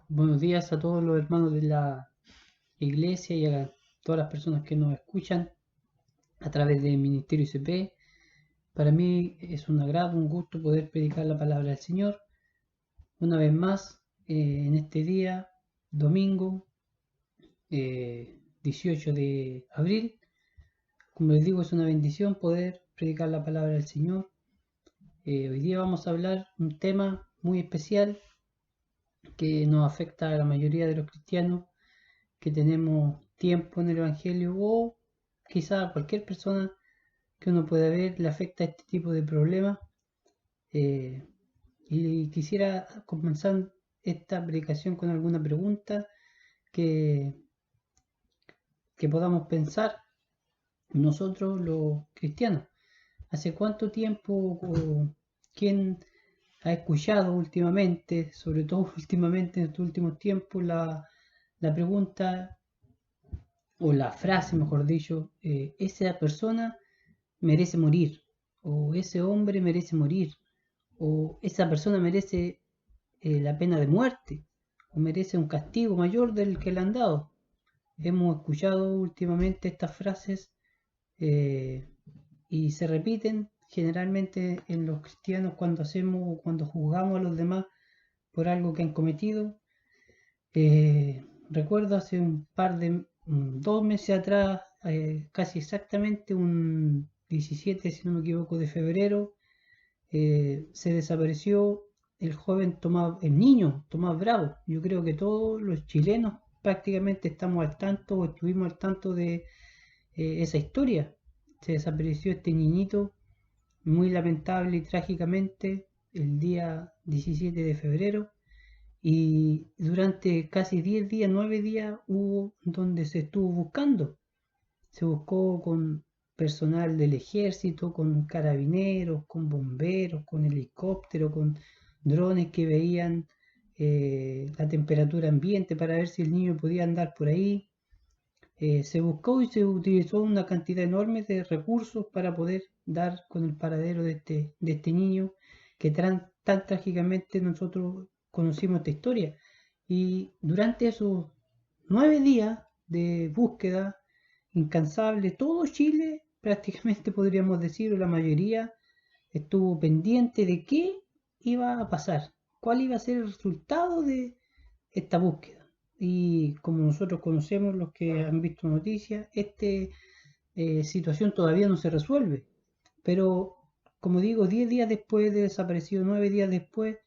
Buenos días a todos los hermanos de la iglesia y a todas las personas que nos escuchan a través del Ministerio ICP. Para mí es un agrado, un gusto poder predicar la palabra del Señor una vez más en este día, domingo 18 de abril. Como les digo, es una bendición poder predicar la palabra del Señor. Hoy día vamos a hablar un tema muy especial que nos afecta a la mayoría de los cristianos que tenemos tiempo en el Evangelio o quizá a cualquier persona que uno pueda ver le afecta este tipo de problemas. Eh, y quisiera comenzar esta predicación con alguna pregunta que, que podamos pensar nosotros los cristianos. ¿Hace cuánto tiempo o quién ha escuchado últimamente, sobre todo últimamente en estos últimos tiempos, la pregunta o la frase, mejor dicho, esa persona merece morir, o ese hombre merece morir, o esa persona merece la pena de muerte, o merece un castigo mayor del que le han dado? Hemos escuchado últimamente estas frases eh, y se repiten generalmente en los cristianos cuando hacemos o cuando juzgamos a los demás por algo que han cometido. Recuerdo hace un par de 2 meses atrás, casi exactamente un 17, si no me equivoco, de febrero, se desapareció el joven Tomás, el niño Tomás Bravo. Yo creo que todos los chilenos prácticamente estamos al tanto o estuvimos al tanto de esa historia. Se desapareció este niñito muy lamentable y trágicamente el día 17 de febrero, y durante casi 10 días, 9 días hubo donde se estuvo buscando. Se buscó con personal del ejército, con carabineros, con bomberos, con helicópteros, con drones que veían la temperatura ambiente para ver si el niño podía andar por ahí. Se buscó y se utilizó una cantidad enorme de recursos para poder dar con el paradero de este niño que tan trágicamente nosotros conocimos esta historia. Y durante esos 9 días de búsqueda incansable, todo Chile, prácticamente podríamos decir, o la mayoría, estuvo pendiente de qué iba a pasar, cuál iba a ser el resultado de esta búsqueda. Y como nosotros conocemos, los que han visto noticias, esta situación todavía no se resuelve. Pero, como digo, 10 días después de desaparecido, 9 días después,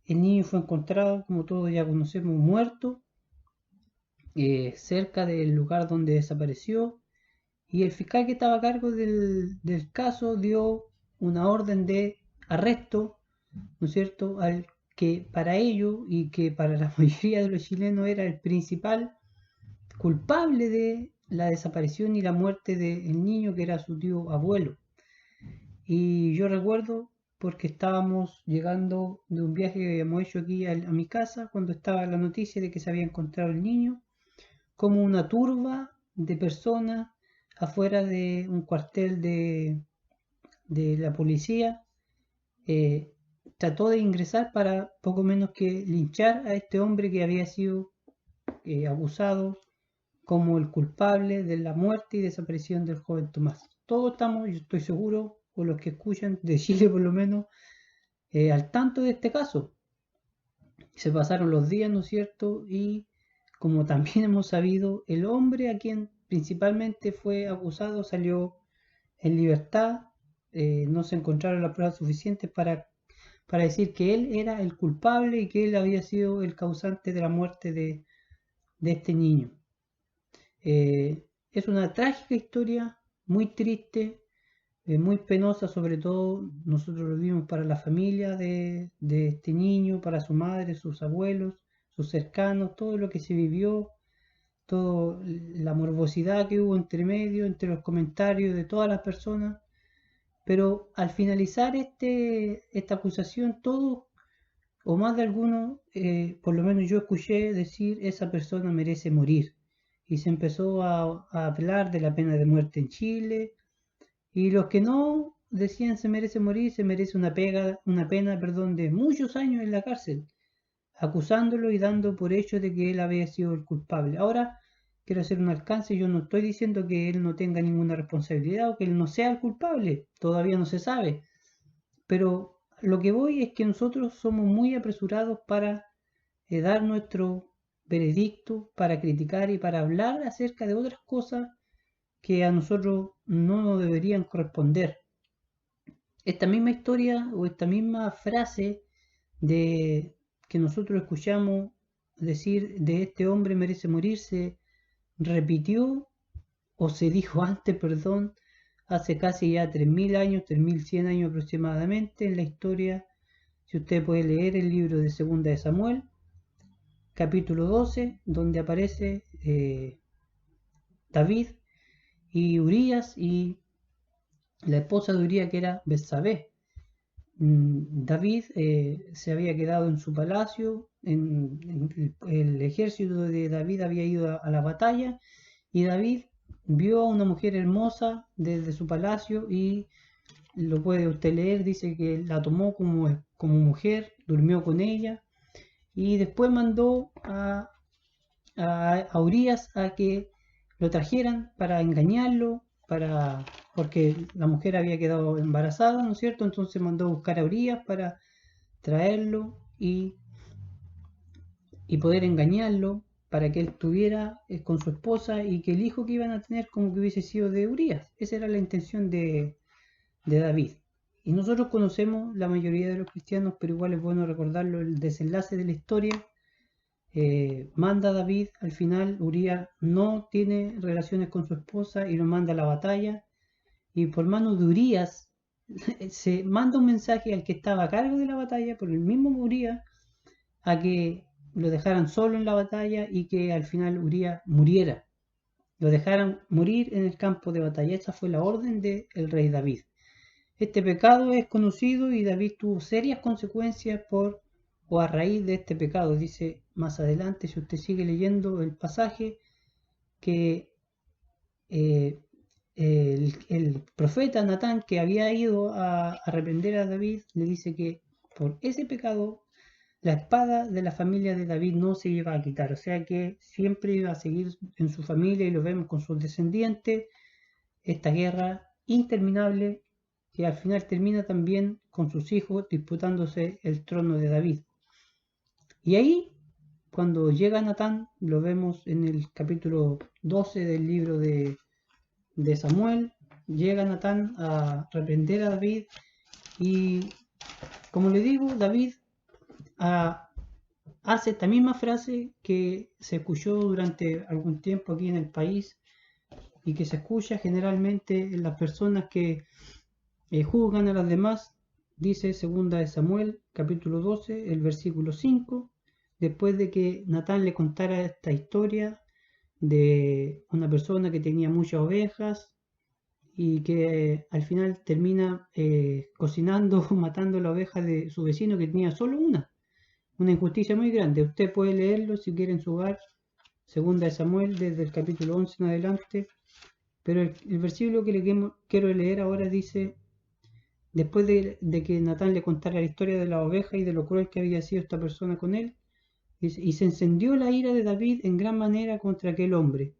el niño fue encontrado, como todos ya conocemos, muerto, cerca del lugar donde desapareció. Y el fiscal que estaba a cargo del caso dio una orden de arresto, ¿no es cierto?, al que para ello y que para la mayoría de los chilenos era el principal culpable de la desaparición y la muerte del niño, que era su tío abuelo. Y yo recuerdo, porque estábamos llegando de un viaje que habíamos hecho aquí a mi casa, cuando estaba la noticia de que se había encontrado el niño, como una turba de personas afuera de un cuartel de la policía eh, trató de ingresar para poco menos que linchar a este hombre que había sido abusado como el culpable de la muerte y desaparición del joven Tomás. Todos estamos, yo estoy seguro, o los que escuchan de Chile por lo menos, al tanto de este caso. Se pasaron los días, ¿no es cierto? Y como también hemos sabido, el hombre a quien principalmente fue acusado salió en libertad. No se encontraron las pruebas suficientes para decir que él era el culpable y que él había sido el causante de la muerte de este niño. Es una trágica historia, muy triste, muy penosa, sobre todo nosotros lo vimos para la familia de este niño, para su madre, sus abuelos, sus cercanos, todo lo que se vivió, toda la morbosidad que hubo entre medio, entre los comentarios de todas las personas. Pero al finalizar esta acusación, todos o más de algunos, por lo menos yo escuché decir, esa persona merece morir. Y se empezó a hablar de la pena de muerte en Chile, y los que no decían se merece morir, se merece una pena, perdón, de muchos años en la cárcel. acusándolo y dando por hecho de que él había sido el culpable. Ahora quiero hacer un alcance, yo no estoy diciendo que él no tenga ninguna responsabilidad o que él no sea el culpable, todavía no se sabe, pero lo que voy es que nosotros somos muy apresurados para dar nuestro veredicto, para criticar y para hablar acerca de otras cosas que a nosotros no nos deberían corresponder. Esta misma historia o esta misma frase de que nosotros escuchamos decir de este hombre merece morirse, repitió o se dijo antes, perdón, hace casi ya 3000 años, 3100 años aproximadamente en la historia. Si usted puede leer el libro de Segunda de Samuel, capítulo 12, donde aparece David y Urías y la esposa de Urías que era Betsabé. David se había quedado en su palacio, el ejército de David había ido a la batalla y David vio a una mujer hermosa desde su palacio y lo puede usted leer, dice que la tomó como mujer, durmió con ella y después mandó a Urías a que lo trajeran para engañarlo, porque la mujer había quedado embarazada, ¿no es cierto? Entonces mandó a buscar a Urías para traerlo y poder engañarlo para que él estuviera con su esposa y que el hijo que iban a tener como que hubiese sido de Urías. Esa era la intención de David. Y nosotros conocemos la mayoría de los cristianos, pero igual es bueno recordarlo, el desenlace de la historia. Manda a David, al final Urías no tiene relaciones con su esposa y lo manda a la batalla. Y por mano de Urías se manda un mensaje al que estaba a cargo de la batalla, por el mismo Urías, a que lo dejaran solo en la batalla y que al final Urías muriera. Lo dejaran morir en el campo de batalla. Esa fue la orden del rey David. Este pecado es conocido y David tuvo serias consecuencias por o a raíz de este pecado. Dice más adelante, si usted sigue leyendo el pasaje, que el profeta Natán, que había ido a reprender a David, le dice que por ese pecado la espada de la familia de David no se iba a quitar, o sea que siempre iba a seguir en su familia y lo vemos con sus descendientes, esta guerra interminable que al final termina también con sus hijos disputándose el trono de David. Y ahí, cuando llega Natán, lo vemos en el capítulo 12 del libro de Samuel, llega Natán a reprender a David y, como le digo, David hace esta misma frase que se escuchó durante algún tiempo aquí en el país y que se escucha generalmente en las personas que juzgan a las demás. Dice segunda de Samuel capítulo 12 el versículo 5, después de que Natán le contara esta historia de una persona que tenía muchas ovejas y que al final termina cocinando o matando la oveja de su vecino que tenía solo una injusticia muy grande. Usted puede leerlo si quiere en su hogar, segunda de Samuel desde el capítulo 11 en adelante, pero el versículo que le quiero leer ahora dice: después de que Natán le contara la historia de la oveja y de lo cruel que había sido esta persona con él, dice, y se encendió la ira de David en gran manera contra aquel hombre.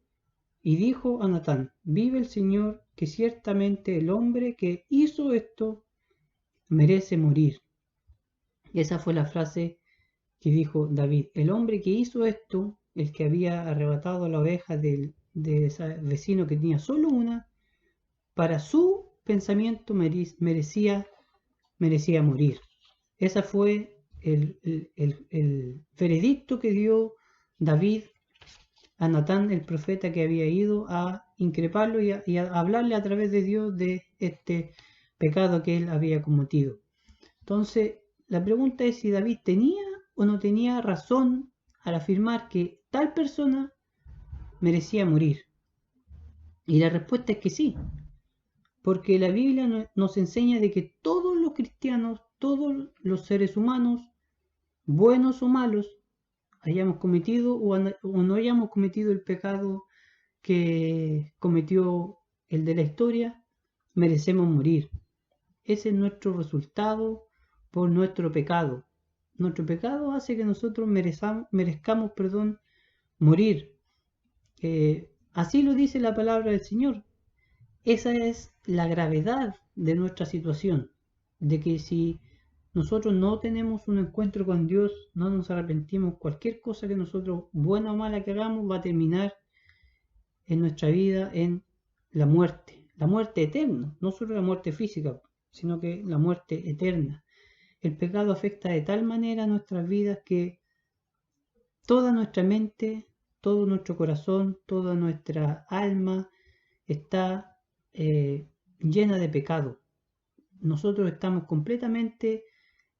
Y dijo a Natán: vive el Señor, que ciertamente el hombre que hizo esto merece morir. Y esa fue la frase que dijo David: el hombre que hizo esto, el que había arrebatado la oveja de ese vecino que tenía solo una, para su pensamiento merecía morir. Ese fue el veredicto que dio David a Natán, el profeta que había ido a increparlo y a hablarle a través de Dios de este pecado que él había cometido. Entonces, la pregunta es si David tenía o no tenía razón al afirmar que tal persona merecía morir. Y la respuesta es que sí, porque la Biblia nos enseña de que todos los cristianos, todos los seres humanos, buenos o malos, hayamos cometido o no hayamos cometido el pecado que cometió el de la historia, merecemos morir. Ese es nuestro resultado por nuestro pecado. Nuestro pecado hace que nosotros merezcamos, morir. Así lo dice la palabra del Señor. Esa es la gravedad de nuestra situación, de que si nosotros no tenemos un encuentro con Dios, no nos arrepentimos, cualquier cosa que nosotros, buena o mala que hagamos, va a terminar en nuestra vida en la muerte eterna, no solo la muerte física, sino que la muerte eterna. El pecado afecta de tal manera a nuestras vidas que toda nuestra mente, todo nuestro corazón, toda nuestra alma está llena de pecado. Nosotros estamos completamente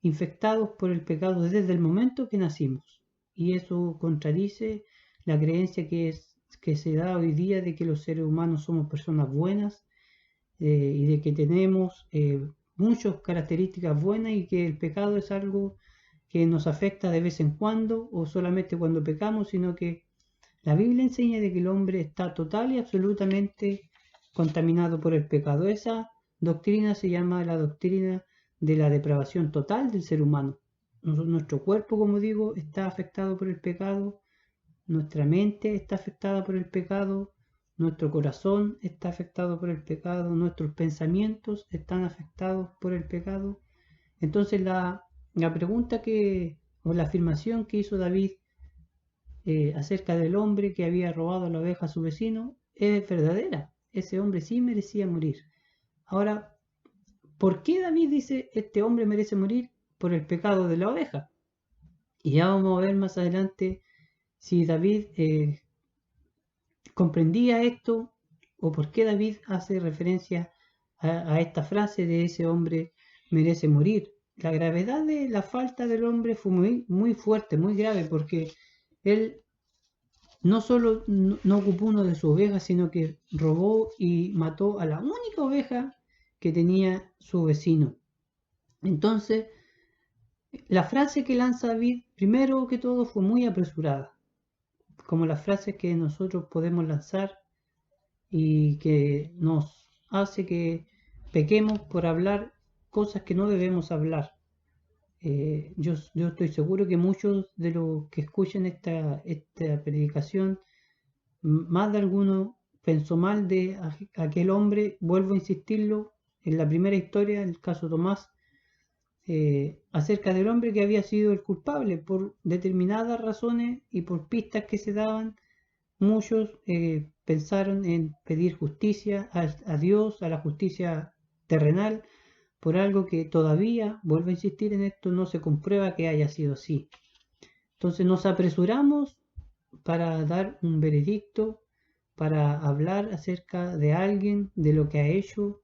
infectados por el pecado desde el momento que nacimos. Y eso contradice la creencia que se da hoy día de que los seres humanos somos personas buenas y de que tenemos muchas características buenas y que el pecado es algo que nos afecta de vez en cuando o solamente cuando pecamos, sino que la Biblia enseña de que el hombre está total y absolutamente contaminado por el pecado. Esa doctrina se llama la doctrina de la depravación total del ser humano. Nuestro cuerpo, como digo, está afectado por el pecado, nuestra mente está afectada por el pecado, nuestro corazón está afectado por el pecado, nuestros pensamientos están afectados por el pecado. Entonces la pregunta o la afirmación que hizo David acerca del hombre que había robado la oveja a su vecino es verdadera. Ese hombre sí merecía morir. Ahora, ¿por qué David dice este hombre merece morir? Por el pecado de la oveja. Y ya vamos a ver más adelante si David comprendía esto o por qué David hace referencia a esta frase de ese hombre merece morir. La gravedad de la falta del hombre fue muy fuerte, muy grave, porque él no solo no ocupó una de sus ovejas, sino que robó y mató a la única oveja que tenía su vecino. Entonces, la frase que lanza David, primero que todo, fue muy apresurada, como las frases que nosotros podemos lanzar y que nos hace que pequemos por hablar cosas que no debemos hablar. Yo estoy seguro que muchos de los que escuchan esta predicación, más de alguno pensó mal de aquel hombre. Vuelvo a insistirlo, en la primera historia, el caso Tomás, acerca del hombre que había sido el culpable por determinadas razones y por pistas que se daban. Muchos pensaron en pedir justicia a Dios, a la justicia terrenal, por algo que todavía, vuelvo a insistir en esto, no se comprueba que haya sido así. Entonces nos apresuramos para dar un veredicto, para hablar acerca de alguien, de lo que ha hecho,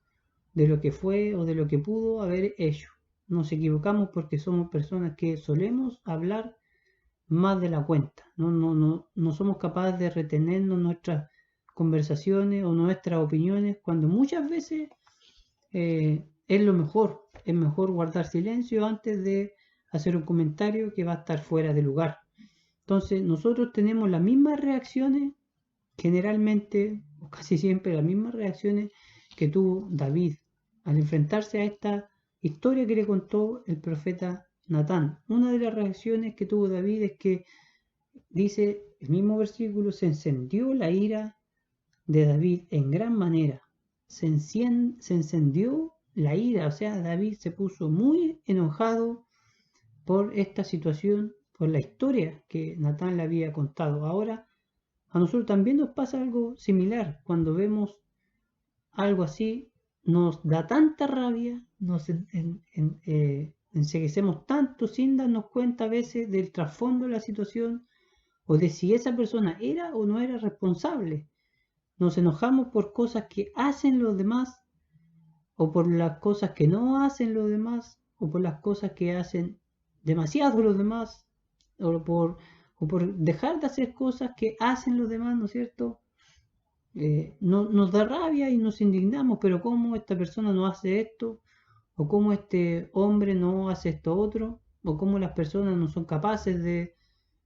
de lo que fue o de lo que pudo haber hecho. Nos equivocamos porque somos personas que solemos hablar más de la cuenta. No somos capaces de retenernos nuestras conversaciones o nuestras opiniones cuando muchas veces es lo mejor. Es mejor guardar silencio antes de hacer un comentario que va a estar fuera de lugar. Entonces nosotros tenemos las mismas reacciones, generalmente, o casi siempre las mismas reacciones que tuvo David al enfrentarse a esta historia que le contó el profeta Natán. Una de las reacciones que tuvo David es que dice el mismo versículo: se encendió la ira de David en gran manera. Se encendió la ira, o sea, David se puso muy enojado por esta situación, por la historia que Natán le había contado. Ahora, a nosotros también nos pasa algo similar. Cuando vemos algo así, nos da tanta rabia, nos enseguecemos tanto sin darnos cuenta a veces del trasfondo de la situación o de si esa persona era o no era responsable. Nos enojamos por cosas que hacen los demás o por las cosas que no hacen los demás o por las cosas que hacen demasiado los demás o por dejar de hacer cosas que hacen los demás, ¿no es cierto? Nos da rabia y nos indignamos, pero ¿cómo esta persona no hace esto? ¿O cómo este hombre no hace esto otro? ¿O cómo las personas no son capaces de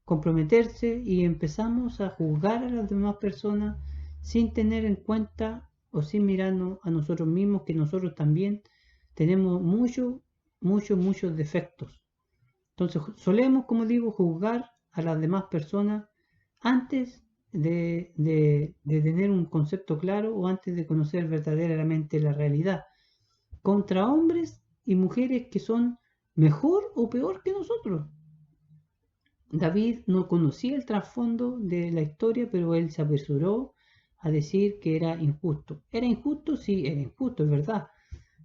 comprometerse? Y empezamos a juzgar a las demás personas sin tener en cuenta o sin mirarnos a nosotros mismos, que nosotros también tenemos muchos defectos. Entonces solemos, como digo, juzgar a las demás personas antes de tener un concepto claro o antes de conocer verdaderamente la realidad, contra hombres y mujeres que son mejor o peor que nosotros. David no conocía el trasfondo de la historia, pero él se apresuró a decir que era injusto. ¿Era injusto? Sí, era injusto, es verdad.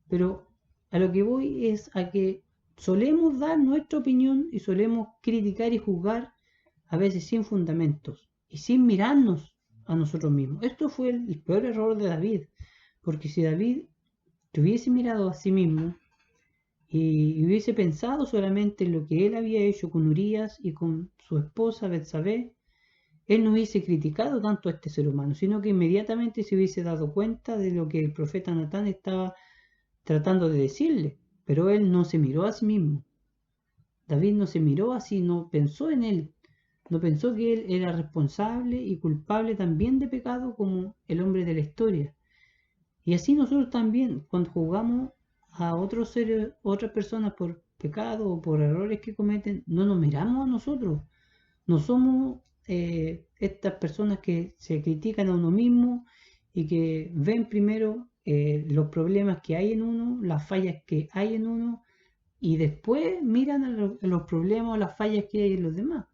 Pero a lo que voy es a que solemos dar nuestra opinión y solemos criticar y juzgar a veces sin fundamentos y sin mirarnos a nosotros mismos. Esto fue el peor error de David, porque si David te hubiese mirado a sí mismo y hubiese pensado solamente en lo que él había hecho con Urías y con su esposa Betsabé, él no hubiese criticado tanto a este ser humano, sino que inmediatamente se hubiese dado cuenta de lo que el profeta Natán estaba tratando de decirle, pero él no se miró a sí mismo. David no se miró así, no pensó en él, no pensó que él era responsable y culpable también de pecado como el hombre de la historia. Y así nosotros también, cuando juzgamos a otros seres, otras personas por pecado o por errores que cometen, no nos miramos a nosotros. No somos estas personas que se critican a uno mismo y que ven primero los problemas que hay en uno, las fallas que hay en uno, y después miran a los problemas o las fallas que hay en los demás.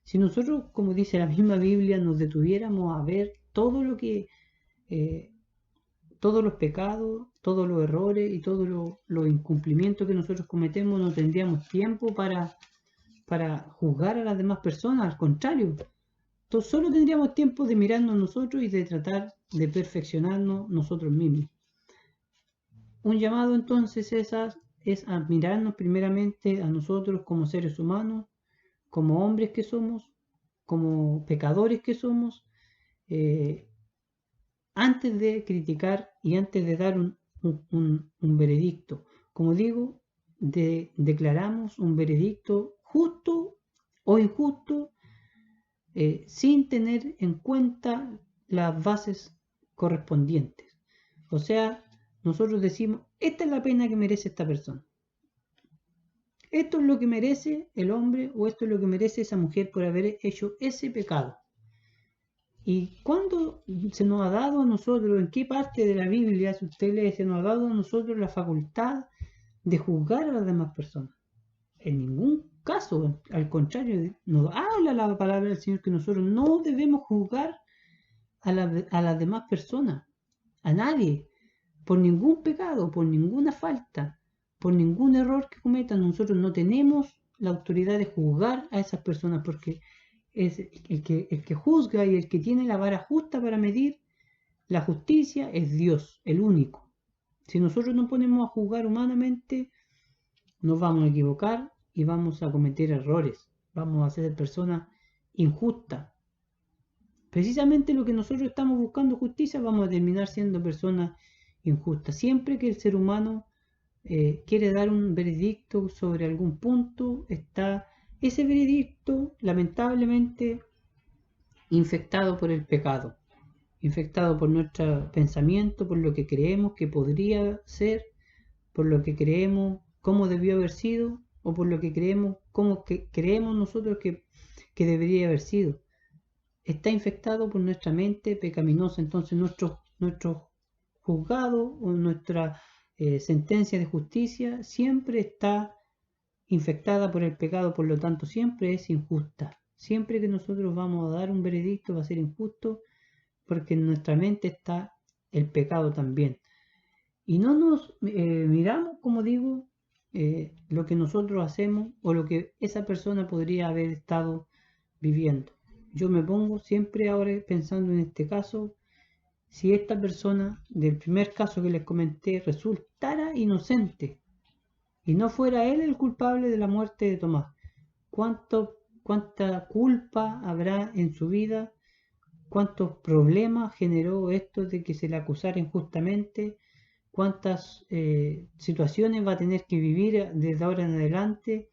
Si nosotros, como dice la misma Biblia, nos detuviéramos a ver todo lo que eh, todos los pecados, todos los errores y todos los incumplimientos que nosotros cometemos, no tendríamos tiempo para juzgar a las demás personas, al contrario, solo tendríamos tiempo de mirarnos nosotros y de tratar de perfeccionarnos nosotros mismos. Un llamado entonces es a mirarnos primeramente a nosotros como seres humanos, como hombres que somos, como pecadores que somos, antes de criticar y antes de dar un veredicto. Como digo, declaramos un veredicto justo o injusto sin tener en cuenta las bases correspondientes. O sea, nosotros decimos, esta es la pena que merece esta persona. Esto es lo que merece el hombre o esto es lo que merece esa mujer por haber hecho ese pecado. ¿Y cuándo se nos ha dado a nosotros, en qué parte de la Biblia, si usted lee, se nos ha dado a nosotros la facultad de juzgar a las demás personas? En ningún caso, al contrario, nos habla la palabra del Señor que nosotros no debemos juzgar a las demás personas, a nadie, por ningún pecado, por ninguna falta, por ningún error que cometan. Nosotros no tenemos la autoridad de juzgar a esas personas porque es el que juzga y el que tiene la vara justa para medir la justicia es Dios, el único. Si nosotros nos ponemos a juzgar humanamente, nos vamos a equivocar y vamos a cometer errores. Vamos a ser personas injustas. Precisamente lo que nosotros estamos buscando justicia, vamos a terminar siendo personas injustas. Siempre que el ser humano quiere dar un veredicto sobre algún punto, está ese veredicto lamentablemente infectado por el pecado, infectado por nuestro pensamiento, por lo que creemos que podría ser, por lo que creemos cómo debió haber sido, o por lo que creemos, cómo que creemos nosotros que debería haber sido. Está infectado por nuestra mente pecaminosa, entonces nuestro juzgado o nuestra sentencia de justicia siempre está infectada por el pecado, por lo tanto siempre es injusta. Siempre que nosotros vamos a dar un veredicto va a ser injusto porque en nuestra mente está el pecado también. Y no nos miramos, como digo, lo que nosotros hacemos o lo que esa persona podría haber estado viviendo. Yo me pongo siempre ahora pensando en este caso, si esta persona del primer caso que les comenté resultara inocente y no fuera él el culpable de la muerte de Tomás, ¿cuánta culpa habrá en su vida? ¿Cuántos problemas generó esto de que se le acusara injustamente? ¿Cuántas situaciones va a tener que vivir desde ahora en adelante?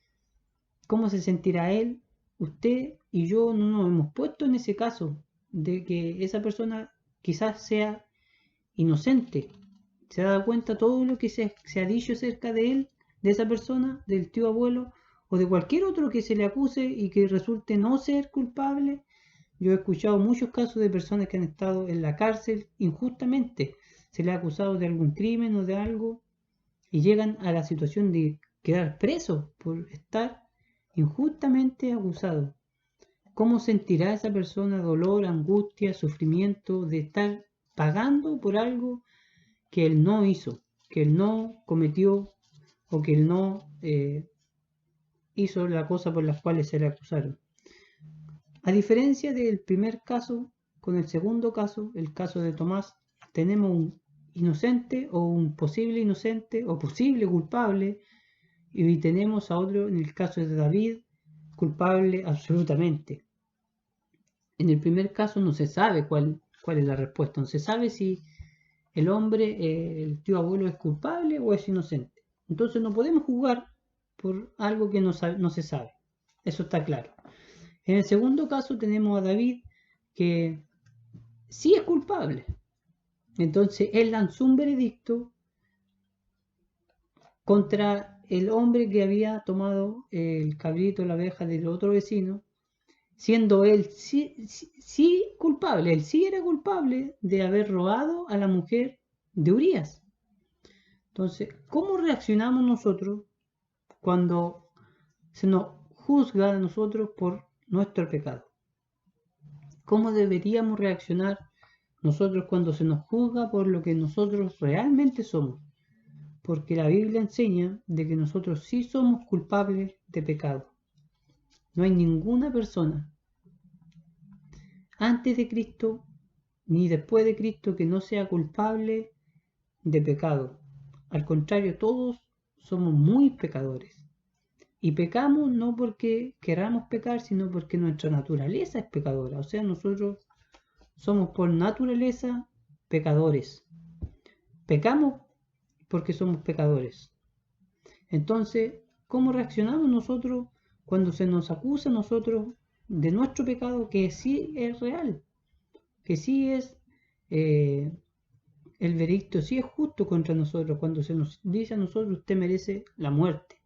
¿Cómo se sentirá él? Usted y yo no nos hemos puesto en ese caso de que esa persona quizás sea inocente. ¿Se ha dado cuenta todo lo que se ha dicho acerca de él, de esa persona, del tío abuelo? o de cualquier otro que se le acuse y que resulte no ser culpable. Yo he escuchado muchos casos de personas que han estado en la cárcel injustamente, se les ha acusado de algún crimen o de algo y llegan a la situación de quedar presos por estar injustamente acusado. ¿Cómo sentirá esa persona dolor, angustia, sufrimiento de estar pagando por algo que él no hizo, que él no cometió o que él no hizo la cosa por las cuales se le acusaron? A diferencia del primer caso, con el segundo caso, el caso de Tomás, tenemos un inocente o un posible inocente o posible culpable, y tenemos a otro, en el caso de David, culpable absolutamente. En el primer caso no se sabe cuál es la respuesta, no se sabe si el hombre, el tío abuelo, es culpable o es inocente. Entonces no podemos juzgar por algo que no se sabe. Eso está claro. En el segundo caso tenemos a David, que sí es culpable. Entonces él lanzó un veredicto contra el hombre que había tomado el cabrito, la abeja del otro vecino, siendo él sí culpable. Él sí era culpable de haber robado a la mujer de Urías. Entonces, ¿cómo reaccionamos nosotros cuando se nos juzga a nosotros por nuestro pecado? ¿Cómo deberíamos reaccionar nosotros cuando se nos juzga por lo que nosotros realmente somos? Porque la Biblia enseña de que nosotros sí somos culpables de pecado. No hay ninguna persona antes de Cristo ni después de Cristo que no sea culpable de pecado. Al contrario, todos somos muy pecadores. Y pecamos no porque queramos pecar, sino porque nuestra naturaleza es pecadora. O sea, nosotros somos por naturaleza pecadores. Pecamos porque somos pecadores. Entonces, ¿cómo reaccionamos nosotros cuando se nos acusa a nosotros de nuestro pecado, que sí es real, que sí es el veredicto, sí es justo contra nosotros, cuando se nos dice a nosotros usted merece la muerte?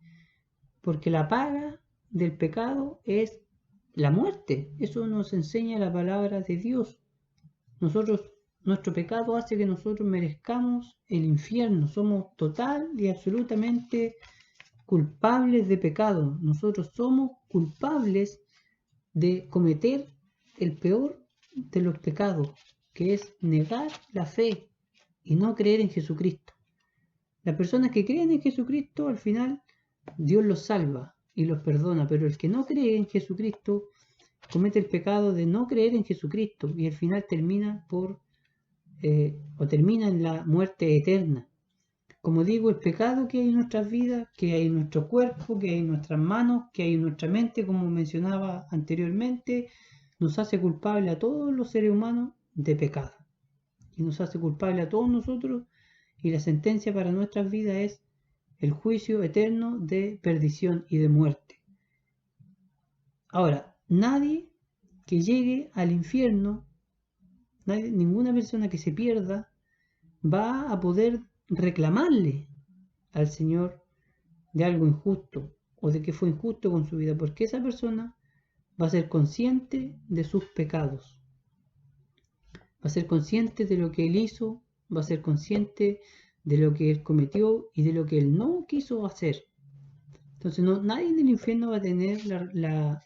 Porque la paga del pecado es la muerte. Eso nos enseña la palabra de Dios. Nuestro pecado hace que nosotros merezcamos el infierno. Somos total y absolutamente culpables de pecado. Nosotros somos culpables de cometer el peor de los pecados, que es negar la fe y no creer en Jesucristo. Las personas que creen en Jesucristo, al final Dios los salva y los perdona, pero el que no cree en Jesucristo comete el pecado de no creer en Jesucristo y al final termina termina en la muerte eterna. Como digo, el pecado que hay en nuestras vidas, que hay en nuestro cuerpo, que hay en nuestras manos, que hay en nuestra mente, como mencionaba anteriormente, nos hace culpable a todos los seres humanos de pecado. Y nos hace culpable a todos nosotros, y la sentencia para nuestras vidas es el juicio eterno de perdición y de muerte. Ahora, nadie que llegue al infierno, ninguna persona que se pierda, va a poder reclamarle al Señor de algo injusto o de que fue injusto con su vida, porque esa persona va a ser consciente de sus pecados, va a ser consciente de lo que él hizo, va a ser consciente de lo que él cometió y de lo que él no quiso hacer. Entonces nadie en el infierno va a tener la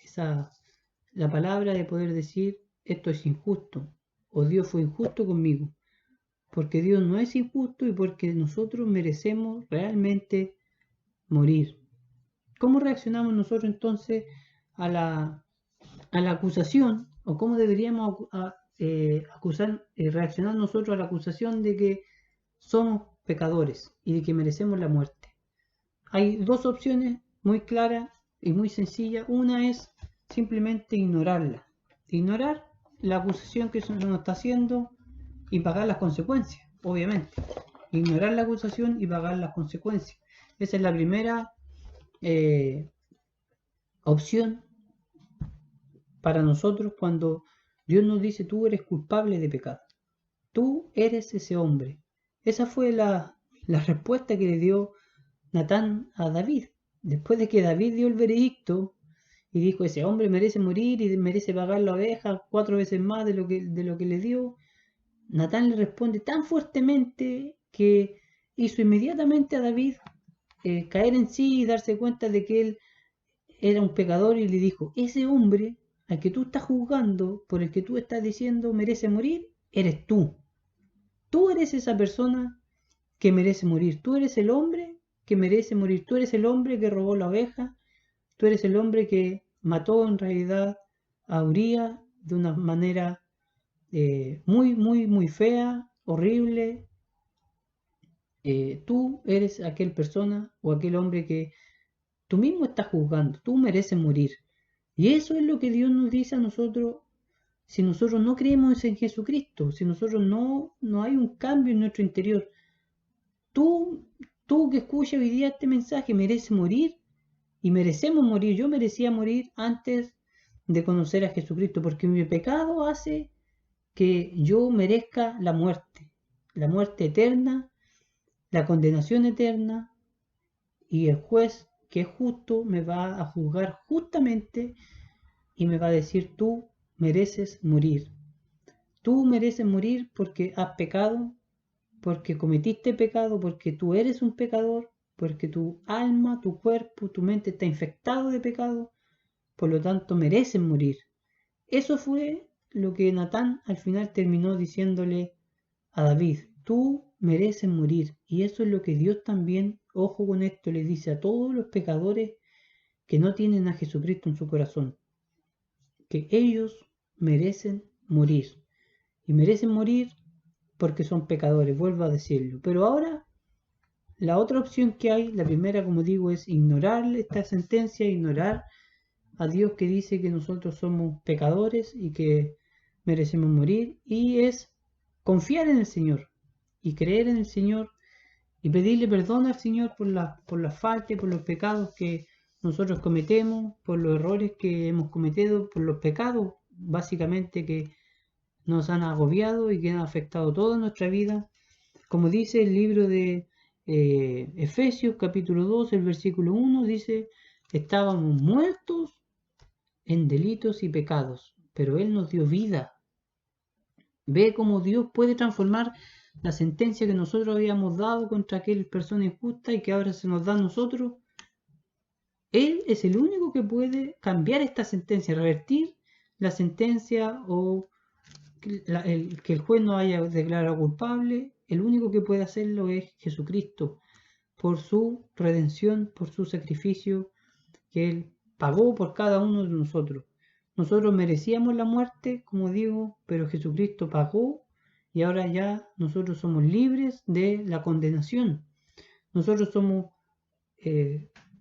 palabra de poder decir esto es injusto o Dios fue injusto conmigo, porque Dios no es injusto y porque nosotros merecemos realmente morir. ¿Cómo reaccionamos nosotros entonces a la acusación, o cómo deberíamos reaccionar nosotros a la acusación de que somos pecadores y de que merecemos la muerte? Hay dos opciones muy claras y muy sencillas. Una es simplemente ignorar la acusación que se nos está haciendo y pagar las consecuencias, obviamente. Ignorar la acusación y pagar las consecuencias. Esa es la primera opción para nosotros cuando Dios nos dice tú eres culpable de pecado. Tú eres ese hombre. Esa fue la respuesta que le dio Natán a David. después de que David dio el veredicto y dijo, ese hombre merece morir y merece pagar la oveja 4 veces más de lo que le dio, Natán le responde tan fuertemente que hizo inmediatamente a David caer en sí y darse cuenta de que él era un pecador, y le dijo, ese hombre al que tú estás juzgando, por el que tú estás diciendo merece morir, eres tú. Tú eres esa persona que merece morir. Tú eres el hombre que merece morir. Tú eres el hombre que robó la oveja. Tú eres el hombre que mató en realidad a Urías de una manera muy, muy, muy fea, horrible. Tú eres aquel persona o aquel hombre que tú mismo estás juzgando. Tú mereces morir. Y eso es lo que Dios nos dice a nosotros si nosotros no creemos en Jesucristo, si nosotros no hay un cambio en nuestro interior. Tú, tú que escuchas hoy día este mensaje mereces morir y merecemos morir. Yo merecía morir antes de conocer a Jesucristo porque mi pecado hace que yo merezca la muerte eterna, la condenación eterna, y el juez que es justo me va a juzgar justamente y me va a decir, tú mereces morir. Tú mereces morir porque has pecado, porque cometiste pecado, porque tú eres un pecador, porque tu alma, tu cuerpo, tu mente está infectado de pecado, por lo tanto mereces morir. Eso fue lo que Natán al final terminó diciéndole a David, tú mereces morir. Y eso es lo que Dios también, ojo con esto, le dice a todos los pecadores que no tienen a Jesucristo en su corazón, que ellos merecen morir. Y merecen morir porque son pecadores, vuelvo a decirlo. Pero ahora, la otra opción que hay, la primera, como digo, es ignorar esta sentencia, ignorar a Dios que dice que nosotros somos pecadores y que merecemos morir, y es confiar en el Señor y creer en el Señor y pedirle perdón al Señor por las faltas, por los pecados que nosotros cometemos, por los errores que hemos cometido, por los pecados básicamente que nos han agobiado y que han afectado toda nuestra vida. Como dice el libro de Efesios capítulo 2, el versículo 1, dice, estábamos muertos en delitos y pecados, pero Él nos dio vida. Ve cómo Dios puede transformar la sentencia que nosotros habíamos dado contra aquella persona injusta y que ahora se nos da a nosotros. Él es el único que puede cambiar esta sentencia, revertir la sentencia o que el juez no haya declarado culpable. El único que puede hacerlo es Jesucristo, por su redención, por su sacrificio que Él pagó por cada uno de nosotros. Nosotros merecíamos la muerte, como digo, pero Jesucristo pagó y ahora ya nosotros somos libres de la condenación. Nosotros somos,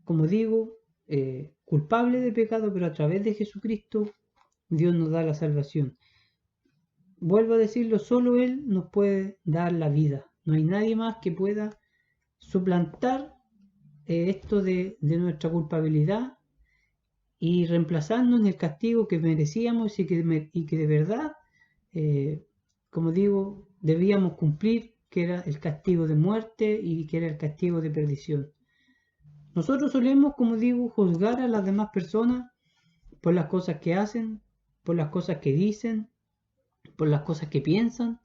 como digo, culpables de pecado, pero a través de Jesucristo Dios nos da la salvación. Vuelvo a decirlo, solo Él nos puede dar la vida. No hay nadie más que pueda suplantar esto de nuestra culpabilidad y reemplazarnos en el castigo que merecíamos y que de verdad, como digo, debíamos cumplir, que era el castigo de muerte y que era el castigo de perdición. Nosotros solemos, como digo, juzgar a las demás personas por las cosas que hacen, por las cosas que dicen, por las cosas que piensan,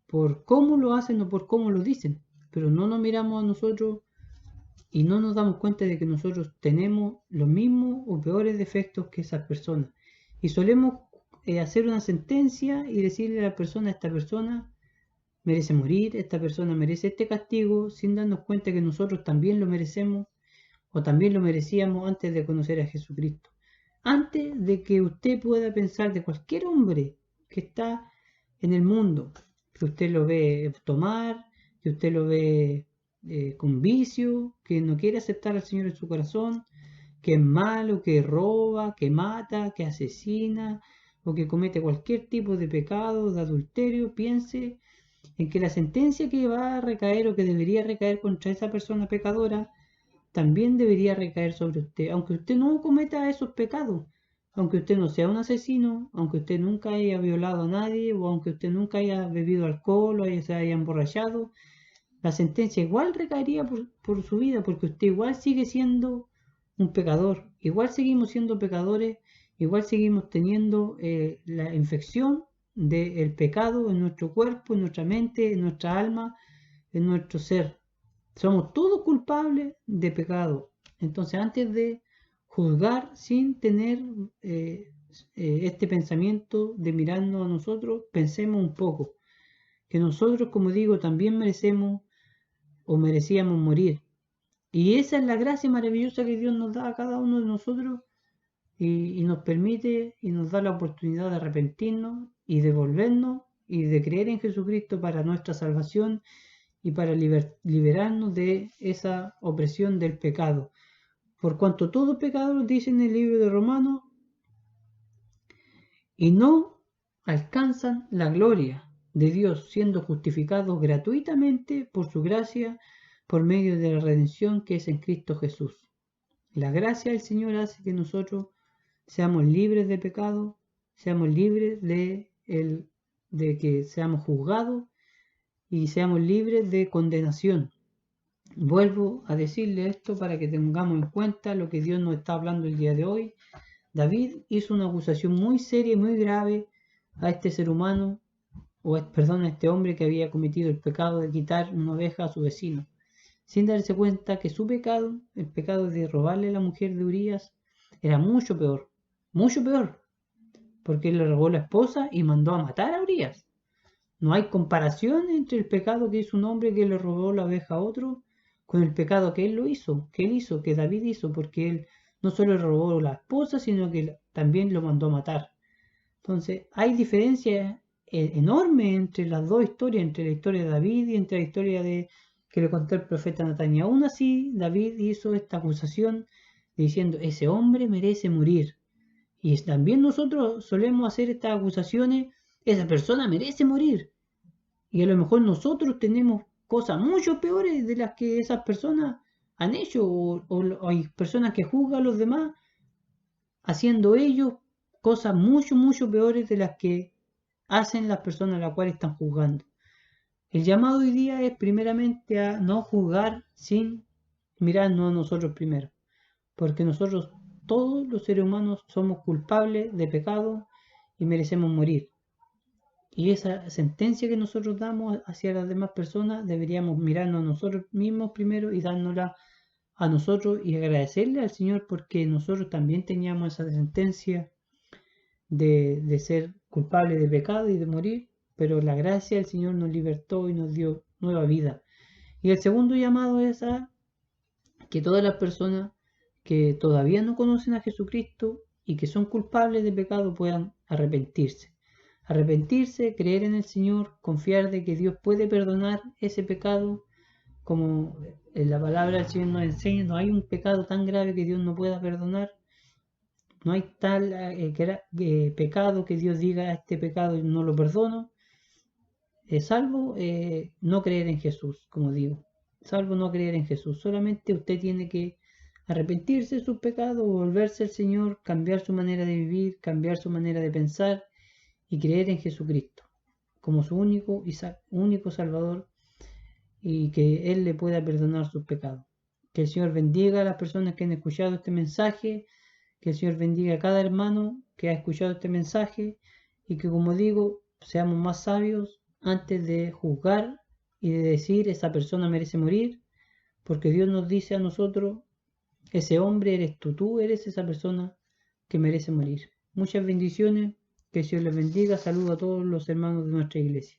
por cómo lo hacen o por cómo lo dicen, pero no nos miramos a nosotros y no nos damos cuenta de que nosotros tenemos los mismos o peores defectos que esas personas. Y solemos hacer una sentencia y decirle a la persona, esta persona merece morir, esta persona merece este castigo, sin darnos cuenta que nosotros también lo merecemos o también lo merecíamos antes de conocer a Jesucristo. Antes de que usted pueda pensar de cualquier hombre que está en el mundo, que usted lo ve tomar, que usted lo ve con vicio, que no quiere aceptar al Señor en su corazón, que es malo, que roba, que mata, que asesina o que comete cualquier tipo de pecado, de adulterio, piense en que la sentencia que va a recaer o que debería recaer contra esa persona pecadora también debería recaer sobre usted, aunque usted no cometa esos pecados, aunque usted no sea un asesino, aunque usted nunca haya violado a nadie o aunque usted nunca haya bebido alcohol o se haya emborrachado, la sentencia igual recaería por su vida, porque usted igual sigue siendo un pecador. Igual seguimos siendo pecadores, igual seguimos teniendo la infección del pecado en nuestro cuerpo, en nuestra mente, en nuestra alma, en nuestro ser. Somos todos culpables de pecado. Entonces, antes de juzgar sin tener este pensamiento de mirarnos a nosotros, pensemos un poco que nosotros, como digo, también merecemos o merecíamos morir. Y esa es la gracia maravillosa que Dios nos da a cada uno de nosotros y nos permite y nos da la oportunidad de arrepentirnos y de volvernos y de creer en Jesucristo para nuestra salvación y para liberarnos de esa opresión del pecado. Por cuanto todo pecador, dice en el libro de Romanos, y no alcanzan la gloria de Dios, siendo justificados gratuitamente por su gracia, por medio de la redención que es en Cristo Jesús. La gracia del Señor hace que nosotros seamos libres de pecado, seamos libres de que seamos juzgados y seamos libres de condenación. Vuelvo a decirle esto para que tengamos en cuenta lo que Dios nos está hablando el día de hoy. David hizo una acusación muy seria y muy grave a este ser humano, a este hombre que había cometido el pecado de quitar una oveja a su vecino, sin darse cuenta que su pecado, el pecado de robarle a la mujer de Urías, era mucho peor, porque él le robó la esposa y mandó a matar a Urías. No hay comparación entre el pecado que hizo un hombre que le robó la oveja a otro con el pecado que él hizo, que David hizo, porque él no solo le robó la esposa, sino que también lo mandó a matar. Entonces, hay diferencias enormes entre las dos historias, entre la historia de David y entre la historia que le contó el profeta Natán. Y aún así, David hizo esta acusación diciendo, ese hombre merece morir. Y también nosotros solemos hacer estas acusaciones, esa persona merece morir. Y a lo mejor nosotros tenemos cosas mucho peores de las que esas personas han hecho, o hay personas que juzgan a los demás haciendo ellos cosas mucho peores de las que hacen las personas a las cuales están juzgando. El llamado hoy día es primeramente a no juzgar sin mirarnos a nosotros primero, porque nosotros todos los seres humanos somos culpables de pecado y merecemos morir. Y esa sentencia que nosotros damos hacia las demás personas deberíamos mirarnos a nosotros mismos primero y dárnosla a nosotros y agradecerle al Señor porque nosotros también teníamos esa sentencia de ser culpables de pecado y de morir, pero la gracia del Señor nos libertó y nos dio nueva vida. Y el segundo llamado es a que todas las personas que todavía no conocen a Jesucristo y que son culpables de pecado puedan arrepentirse. Arrepentirse, creer en el Señor, confiar de que Dios puede perdonar ese pecado, como en la palabra del Señor nos enseña, no hay un pecado tan grave que Dios no pueda perdonar, no hay tal pecado que Dios diga, este pecado no lo perdono, salvo no creer en Jesús, como digo, salvo no creer en Jesús. Solamente usted tiene que arrepentirse de sus pecados, volverse al Señor, cambiar su manera de vivir, cambiar su manera de pensar y creer en Jesucristo como su único Salvador y que Él le pueda perdonar sus pecados. Que el Señor bendiga a las personas que han escuchado este mensaje, que el Señor bendiga a cada hermano que ha escuchado este mensaje y que, como digo, seamos más sabios antes de juzgar y de decir esa persona merece morir, porque Dios nos dice a nosotros, ese hombre eres tú eres esa persona que merece morir. Muchas bendiciones, que el Señor les bendiga, saludo a todos los hermanos de nuestra iglesia.